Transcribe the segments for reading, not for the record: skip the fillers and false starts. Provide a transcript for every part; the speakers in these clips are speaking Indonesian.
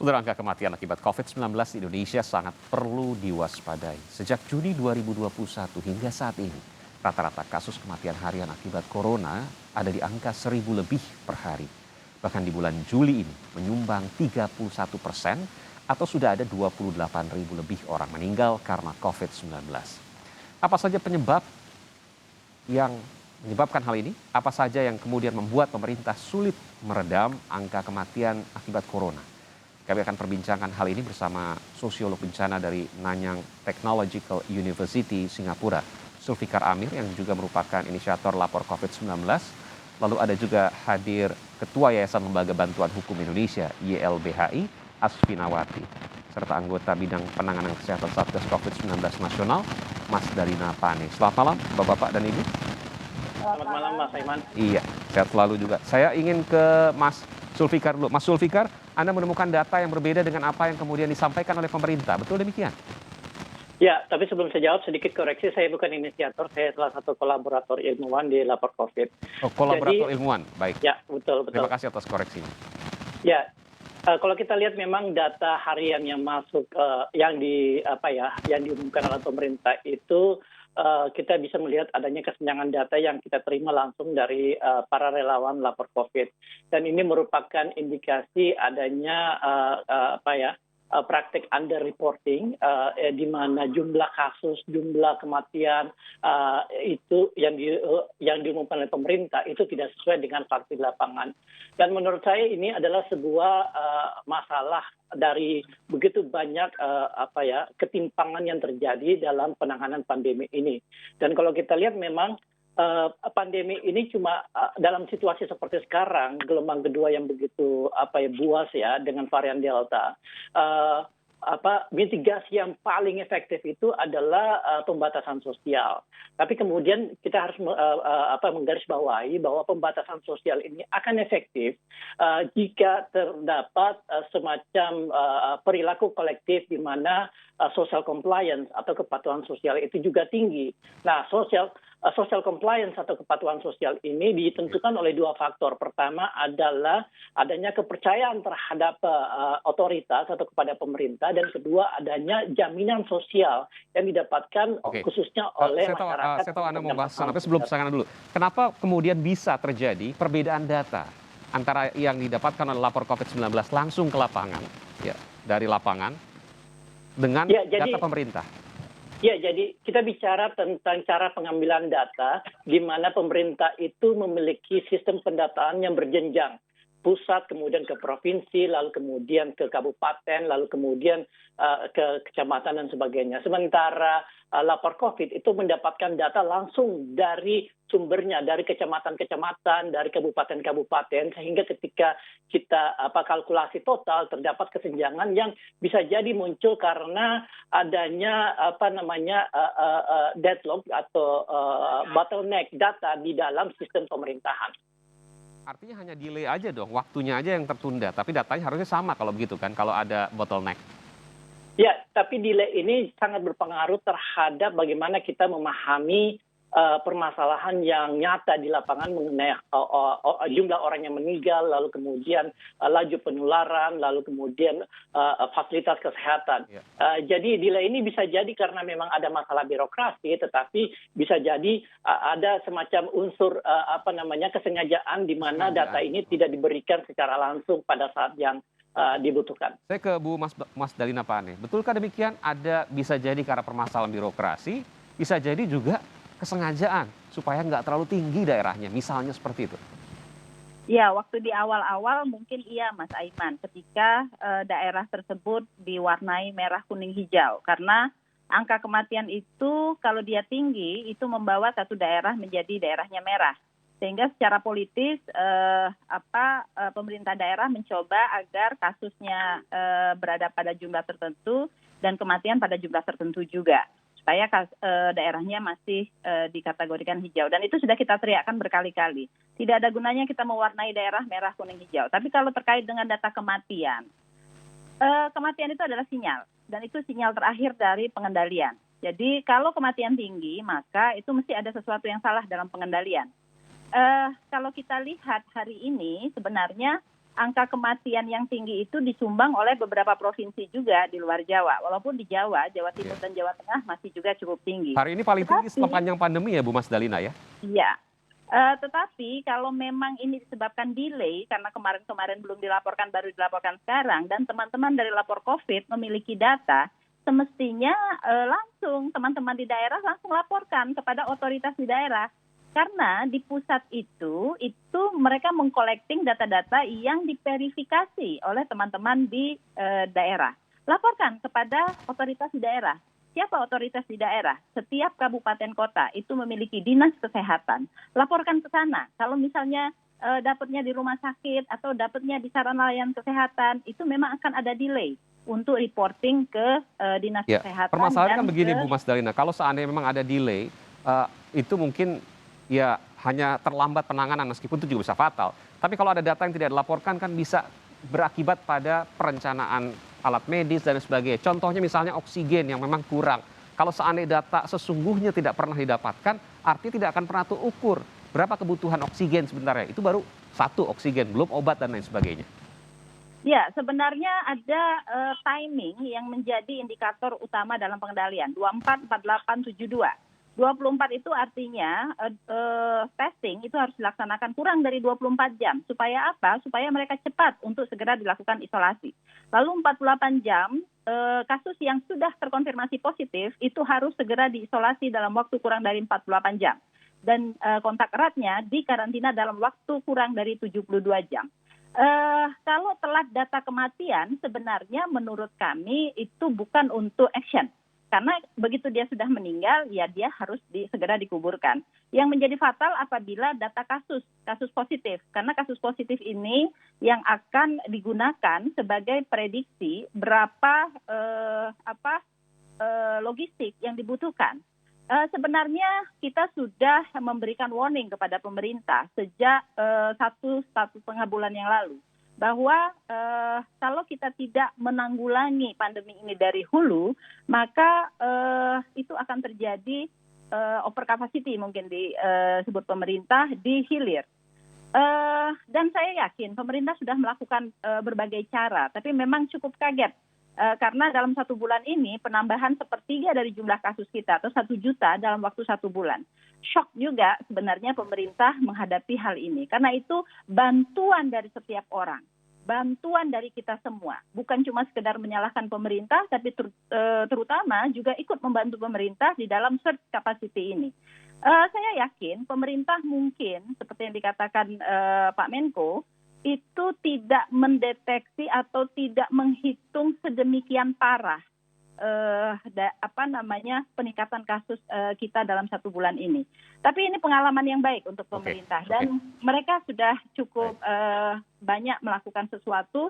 Saudara, angka kematian akibat COVID-19 di Indonesia sangat perlu diwaspadai. Sejak Juni 2021 hingga saat ini, rata-rata kasus kematian harian akibat corona ada di angka 1.000 lebih per hari. Bahkan di bulan Juli ini menyumbang 31% atau sudah ada 28.000 lebih orang meninggal karena COVID-19. Apa saja penyebab yang menyebabkan hal ini? Apa saja yang kemudian membuat pemerintah sulit meredam angka kematian akibat corona? Kami akan perbincangkan hal ini bersama sosiolog bencana dari Nanyang Technological University, Singapura, Zulfikar Amir, yang juga merupakan inisiator lapor COVID-19. Lalu ada juga hadir Ketua Yayasan Lembaga Bantuan Hukum Indonesia, YLBHI, Asfinawati, serta anggota bidang penanganan kesehatan Satgas COVID-19 Nasional, Mas Dalina Pane. Selamat malam, Bapak-Bapak dan Ibu. Selamat malam, Mas Aiman. Iya, sehat selalu juga. Saya ingin ke Mas Zulfikar dulu. Mas Zulfikar, Anda menemukan data yang berbeda dengan apa yang kemudian disampaikan oleh pemerintah. Betul demikian? Ya, tapi sebelum saya jawab, sedikit koreksi. Saya bukan inisiator, saya salah satu kolaborator ilmuwan di lapor COVID. Oh, kolaborator ilmuwan, baik. Ya, betul. Terima kasih atas koreksinya. Ya, kalau kita lihat memang data harian yang masuk, yang diumumkan oleh pemerintah itu, kita bisa melihat adanya kesenjangan data yang kita terima langsung dari para relawan lapor COVID. Dan ini merupakan indikasi adanya praktik under reporting, di mana jumlah kasus, jumlah kematian itu yang diumumkan oleh pemerintah itu tidak sesuai dengan fakta di lapangan. Dan menurut saya ini adalah sebuah masalah dari begitu banyak ketimpangan yang terjadi dalam penanganan pandemi ini. Dan kalau kita lihat memang pandemi ini cuma dalam situasi seperti sekarang, gelombang kedua yang begitu buas ya dengan varian Delta. Mitigasi yang paling efektif itu adalah pembatasan sosial. Tapi kemudian kita harus menggarisbawahi bahwa pembatasan sosial ini akan efektif jika terdapat semacam perilaku kolektif di mana social compliance atau kepatuhan sosial itu juga tinggi. Nah, social compliance atau kepatuhan sosial ini ditentukan oleh dua faktor. Pertama adalah adanya kepercayaan terhadap otoritas atau kepada pemerintah, dan kedua adanya jaminan sosial yang didapatkan khususnya oleh masyarakat. Saya tahu Anda mau bahas, tapi sebelum kesana dulu, kenapa kemudian bisa terjadi perbedaan data antara yang didapatkan oleh lapor COVID-19 langsung ke lapangan, ya, dari lapangan dengan data pemerintah? Ya, jadi kita bicara tentang cara pengambilan data, di mana pemerintah itu memiliki sistem pendataan yang berjenjang. Pusat, kemudian ke provinsi, lalu kemudian ke kabupaten, lalu kemudian ke kecamatan dan sebagainya. Sementara lapor COVID itu mendapatkan data langsung dari sumbernya, dari kecamatan-kecamatan, dari kabupaten-kabupaten, sehingga ketika kita kalkulasi total terdapat kesenjangan yang bisa jadi muncul karena adanya deadlock atau bottleneck data di dalam sistem pemerintahan. Artinya hanya delay aja dong, waktunya aja yang tertunda, tapi datanya harusnya sama kalau begitu kan, kalau ada bottleneck. Ya, tapi delay ini sangat berpengaruh terhadap bagaimana kita memahami permasalahan yang nyata di lapangan mengenai jumlah orang yang meninggal, lalu kemudian laju penularan, lalu kemudian fasilitas kesehatan. Ya. Jadi delay ini bisa jadi karena memang ada masalah birokrasi, tetapi bisa jadi ada semacam unsur kesengajaan di mana data ini tidak diberikan secara langsung pada saat yang dibutuhkan. Saya ke Bu Mas Dalina Pane. Betulkah demikian, bisa jadi karena permasalahan birokrasi, bisa jadi juga kesengajaan supaya nggak terlalu tinggi daerahnya, misalnya seperti itu? Ya, waktu di awal-awal mungkin iya, Mas Aiman, ketika daerah tersebut diwarnai merah, kuning, hijau, karena angka kematian itu kalau dia tinggi itu membawa satu daerah menjadi daerahnya merah. Sehingga secara politis pemerintah daerah mencoba agar kasusnya berada pada jumlah tertentu dan kematian pada jumlah tertentu juga, supaya daerahnya masih dikategorikan hijau. Dan itu sudah kita teriakkan berkali-kali. Tidak ada gunanya kita mewarnai daerah merah, kuning, hijau. Tapi kalau terkait dengan data kematian, kematian itu adalah sinyal. Dan itu sinyal terakhir dari pengendalian. Jadi kalau kematian tinggi, maka itu mesti ada sesuatu yang salah dalam pengendalian. Kalau kita lihat hari ini sebenarnya angka kematian yang tinggi itu disumbang oleh beberapa provinsi juga di luar Jawa. Walaupun di Jawa, Jawa Timur dan Jawa Tengah masih juga cukup tinggi. Hari ini paling tinggi Tetapi, sepanjang pandemi ya Bu Mas Dalina ya? iya. Tetapi kalau memang ini disebabkan delay, karena kemarin-kemarin belum dilaporkan, baru dilaporkan sekarang, dan teman-teman dari lapor COVID memiliki data, semestinya langsung teman-teman di daerah langsung laporkan kepada otoritas di daerah. Karena di pusat itu mereka mengcollecting data-data yang diverifikasi oleh teman-teman di daerah. Laporkan kepada otoritas di daerah. Siapa otoritas di daerah? Setiap kabupaten kota itu memiliki dinas kesehatan. Laporkan ke sana. Kalau misalnya dapatnya di rumah sakit atau dapatnya di sarana layanan kesehatan, itu memang akan ada delay untuk reporting ke dinas kesehatan. Permasalahannya kan begini Bu Mas Dalina, kalau seandainya memang ada delay, itu mungkin ya hanya terlambat penanganan meskipun itu juga bisa fatal. Tapi kalau ada data yang tidak dilaporkan kan bisa berakibat pada perencanaan alat medis dan sebagainya. Contohnya misalnya oksigen yang memang kurang. Kalau seandainya data sesungguhnya tidak pernah didapatkan, artinya tidak akan pernah terukur berapa kebutuhan oksigen sebenarnya. Itu baru satu oksigen, belum obat dan lain sebagainya. Ya, sebenarnya ada timing yang menjadi indikator utama dalam pengendalian. 24, 48, 72. 24 itu artinya testing itu harus dilaksanakan kurang dari 24 jam. Supaya apa? Supaya mereka cepat untuk segera dilakukan isolasi. Lalu 48 jam, kasus yang sudah terkonfirmasi positif itu harus segera diisolasi dalam waktu kurang dari 48 jam. Dan kontak eratnya dikarantina dalam waktu kurang dari 72 jam. Kalau telat data kematian, sebenarnya menurut kami itu bukan untuk action. Karena begitu dia sudah meninggal, ya dia harus segera dikuburkan. Yang menjadi fatal apabila data kasus positif. Karena kasus positif ini yang akan digunakan sebagai prediksi berapa logistik yang dibutuhkan. Sebenarnya kita sudah memberikan warning kepada pemerintah sejak 1,5 bulan yang lalu. Bahwa kalau kita tidak menanggulangi pandemi ini dari hulu, maka itu akan terjadi over capacity mungkin disebut pemerintah di hilir. Dan saya yakin pemerintah sudah melakukan berbagai cara, tapi memang cukup kaget. Karena dalam 1 bulan ini penambahan 1/3 dari jumlah kasus kita atau 1 juta dalam waktu 1 bulan. Shock juga sebenarnya pemerintah menghadapi hal ini. Karena itu bantuan dari setiap orang, bantuan dari kita semua. Bukan cuma sekedar menyalahkan pemerintah, tapi terutama juga ikut membantu pemerintah di dalam surge capacity ini. Saya yakin pemerintah mungkin seperti yang dikatakan Pak Menko, itu tidak mendeteksi atau tidak menghitung sedemikian parah peningkatan kasus kita dalam 1 bulan ini. Tapi ini pengalaman yang baik untuk pemerintah dan mereka sudah cukup banyak melakukan sesuatu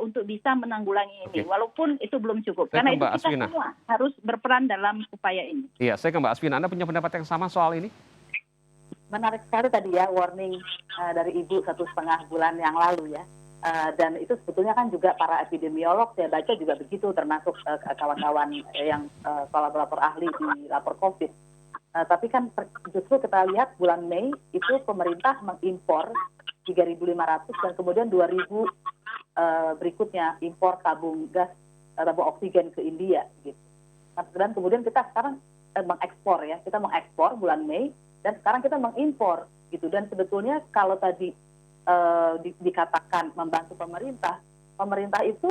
untuk bisa menanggulangi ini, walaupun itu belum cukup. Karena itu kita semua harus berperan dalam upaya ini. Iya, saya ke Mbak Asvina. Anda punya pendapat yang sama soal ini? Menarik sekali tadi ya warning dari Ibu 1,5 bulan yang lalu ya. Dan itu sebetulnya kan juga para epidemiolog saya baca juga begitu, termasuk kawan-kawan yang kolaborator ahli di lapor COVID. Tapi kan justru kita lihat bulan Mei itu pemerintah mengimpor 3.500 dan kemudian 2.000 berikutnya impor tabung gas, tabung oksigen ke India gitu. Dan kemudian kita sekarang mengekspor ya, kita mengekspor bulan Mei dan sekarang kita mengimpor gitu. Dan sebetulnya kalau tadi dikatakan membantu pemerintah itu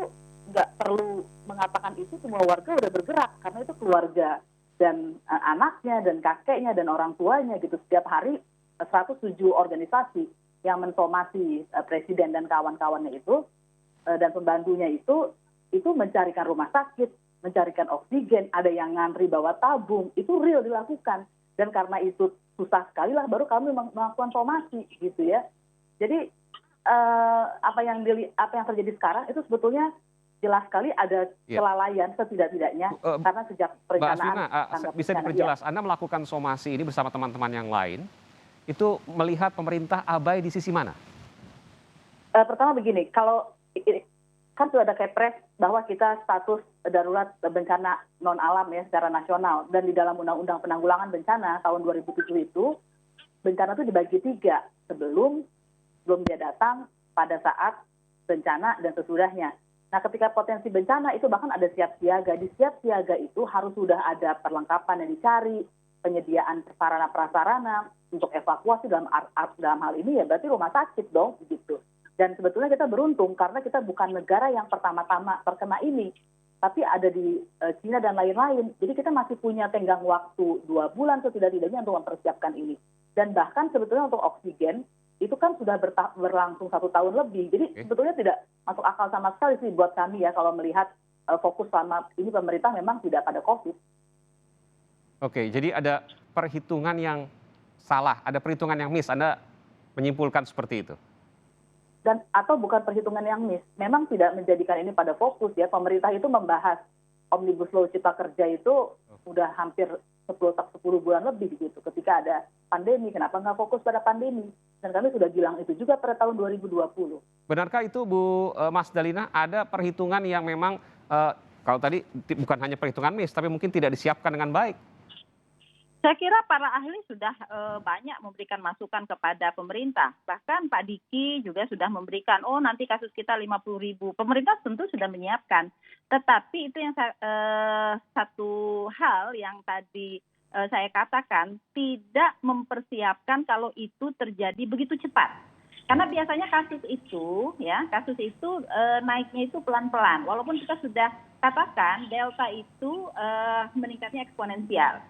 nggak perlu mengatakan itu, semua warga udah bergerak karena itu keluarga dan anaknya dan kakeknya dan orang tuanya gitu. Setiap hari 107 organisasi yang mensomasi presiden dan kawan-kawannya itu dan pembantunya itu mencarikan rumah sakit, mencarikan oksigen, ada yang ngantri bawa tabung, itu real dilakukan. Dan karena itu susah sekali lah baru kami melakukan somasi gitu ya. Jadi apa yang terjadi sekarang itu sebetulnya jelas sekali ada kelalaian setidak-tidaknya karena sejak perencanaan. Mbak Asvina, bisa diperjelas, Anda melakukan somasi ini bersama teman-teman yang lain, itu melihat pemerintah abai di sisi mana? Pertama begini, kalau kan sudah ada Kepres bahwa kita status darurat bencana non alam ya secara nasional, dan di dalam Undang-Undang Penanggulangan Bencana tahun 2007 itu bencana itu dibagi 3, sebelum dia datang, pada saat, bencana dan sesudahnya. Nah, ketika potensi bencana itu bahkan ada siap siaga. Di siap siaga itu harus sudah ada perlengkapan yang dicari, penyediaan sarana prasarana untuk evakuasi dalam hal ini ya berarti rumah sakit dong begitu. Dan sebetulnya kita beruntung karena kita bukan negara yang pertama-tama terkena ini, tapi ada di Cina dan lain-lain. Jadi kita masih punya tenggang waktu 2 bulan setidak-tidaknya untuk mempersiapkan ini. Dan bahkan sebetulnya untuk oksigen itu kan sudah berlangsung 1 tahun lebih. Jadi sebetulnya tidak masuk akal sama sekali sih buat kami ya kalau melihat fokus selama ini pemerintah memang tidak pada COVID. Oke, jadi ada perhitungan yang salah, ada perhitungan yang miss. Anda menyimpulkan seperti itu? Dan atau bukan perhitungan yang miss, memang tidak menjadikan ini pada fokus ya. Pemerintah itu membahas Omnibus Law Cipta Kerja itu udah hampir 10 bulan lebih gitu. Ketika ada pandemi, kenapa nggak fokus pada pandemi? Dan kami sudah bilang itu juga pada tahun 2020. Benarkah itu Mas Dalina, ada perhitungan yang memang kalau tadi bukan hanya perhitungan miss, tapi mungkin tidak disiapkan dengan baik? Saya kira para ahli sudah banyak memberikan masukan kepada pemerintah. Bahkan Pak Diki juga sudah memberikan, nanti kasus kita 50.000. Pemerintah tentu sudah menyiapkan. Tetapi itu yang satu hal yang tadi saya katakan, tidak mempersiapkan kalau itu terjadi begitu cepat. Karena biasanya kasus itu naiknya itu pelan-pelan. Walaupun kita sudah katakan Delta itu meningkatnya eksponensial.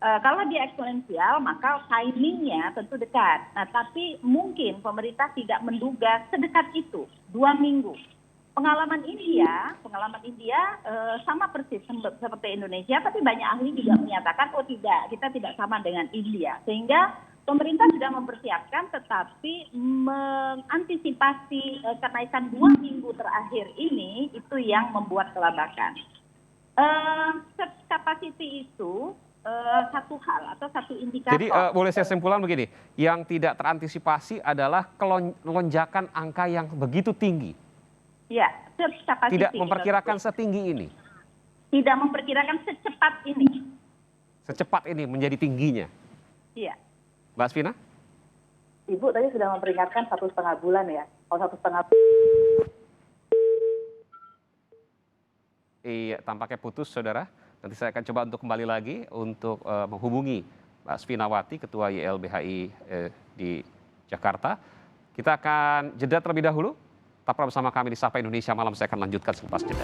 Kalau dia eksponensial, maka timingnya tentu dekat. Nah, tapi mungkin pemerintah tidak menduga sedekat itu, 2 minggu. Pengalaman India sama persis seperti Indonesia, tapi banyak ahli juga menyatakan, tidak, kita tidak sama dengan India. Sehingga pemerintah sudah mempersiapkan, tetapi mengantisipasi kenaikan 2 minggu terakhir ini, itu yang membuat kelabakan. Capacity itu satu hal atau satu indikator. Jadi boleh saya simpulkan begini, yang tidak terantisipasi adalah lonjakan angka yang begitu tinggi. Ya, tidak memperkirakan setinggi ini. Tidak memperkirakan secepat ini. Secepat ini menjadi tingginya. Iya. Mbak Asvina? Ibu tadi sudah memperingatkan 1,5 bulan ya. Kalau 1,5 Iya, tampaknya putus, saudara. Nanti saya akan coba untuk kembali lagi untuk menghubungi Mbak Asvinawati, Ketua YLBHI di Jakarta. Kita akan jeda terlebih dahulu. Tetaplah bersama kami di Sapa Indonesia Malam. Saya akan lanjutkan selepas jeda.